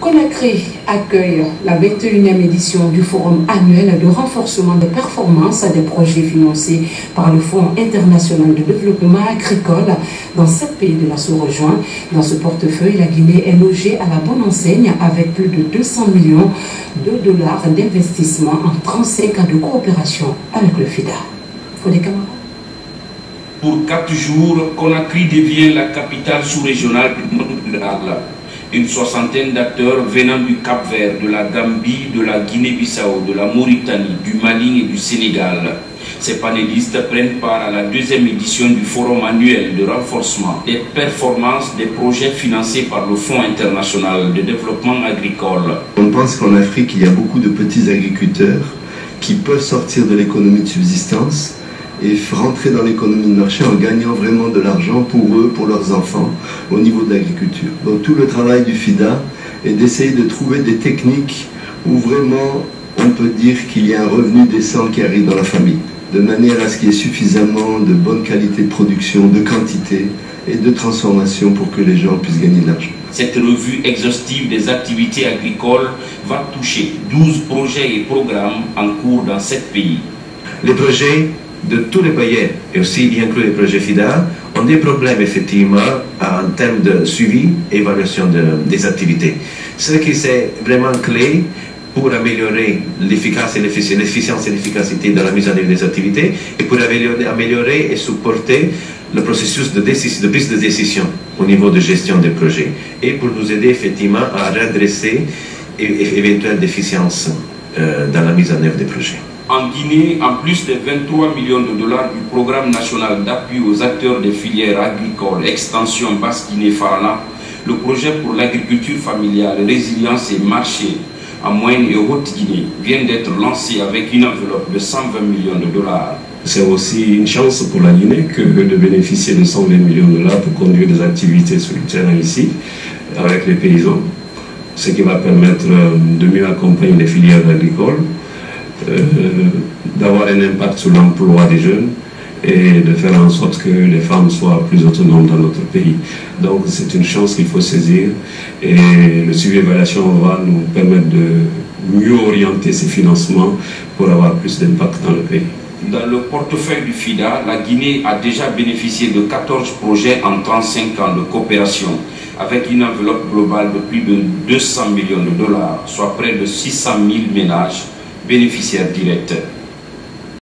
Conakry accueille la 21e édition du Forum annuel de renforcement des performances des projets financés par le Fonds international de développement agricole dans 7 pays de la sous-région. Dans ce portefeuille, la Guinée est logée à la bonne enseigne avec plus de 200 millions de dollars d'investissement en 35 ans de coopération avec le FIDA. Faut des camarades. Pour 4 jours, Conakry devient la capitale sous-régionale du monde rural. Une soixantaine d'acteurs venant du Cap-Vert, de la Gambie, de la Guinée-Bissau, de la Mauritanie, du Mali et du Sénégal. Ces panélistes prennent part à la 2e édition du Forum annuel de renforcement des performances des projets financés par le Fonds international de développement agricole. On pense qu'en Afrique, il y a beaucoup de petits agriculteurs qui peuvent sortir de l'économie de subsistance et rentrer dans l'économie de marché en gagnant vraiment de l'argent pour eux, pour leurs enfants, au niveau de l'agriculture. Donc tout le travail du FIDA est d'essayer de trouver des techniques où vraiment on peut dire qu'il y a un revenu décent qui arrive dans la famille, de manière à ce qu'il y ait suffisamment de bonne qualité de production, de quantité et de transformation pour que les gens puissent gagner de l'argent. Cette revue exhaustive des activités agricoles va toucher 12 projets et programmes en cours dans 7 pays. Les projets de tous les pays, et aussi y inclut les projets FIDA, ont des problèmes effectivement en termes de suivi et évaluation des activités. Ce qui est vraiment clé pour améliorer l'efficacité et l'efficacité de la mise en œuvre des activités et pour améliorer et supporter le processus de prise de décision au niveau de gestion des projets et pour nous aider effectivement à redresser éventuelles déficiences dans la mise en œuvre des projets. En Guinée, en plus des 23 millions de dollars du programme national d'appui aux acteurs des filières agricoles, extension Basse-Guinée-Farana, le projet pour l'agriculture familiale, résilience et marché en Moyenne et Haute-Guinée vient d'être lancé avec une enveloppe de 120 millions de dollars. C'est aussi une chance pour la Guinée que de bénéficier de 120 millions de dollars pour conduire des activités sur le terrain ici, avec les paysans, ce qui va permettre de mieux accompagner les filières agricoles, d'avoir un impact sur l'emploi des jeunes et de faire en sorte que les femmes soient plus autonomes dans notre pays. Donc c'est une chance qu'il faut saisir et le suivi évaluation va nous permettre de mieux orienter ces financements pour avoir plus d'impact dans le pays. Dans le portefeuille du FIDA, la Guinée a déjà bénéficié de 14 projets en 35 ans de coopération, avec une enveloppe globale de plus de 200 millions de dollars, soit près de 600 000 ménages bénéficiaires directs.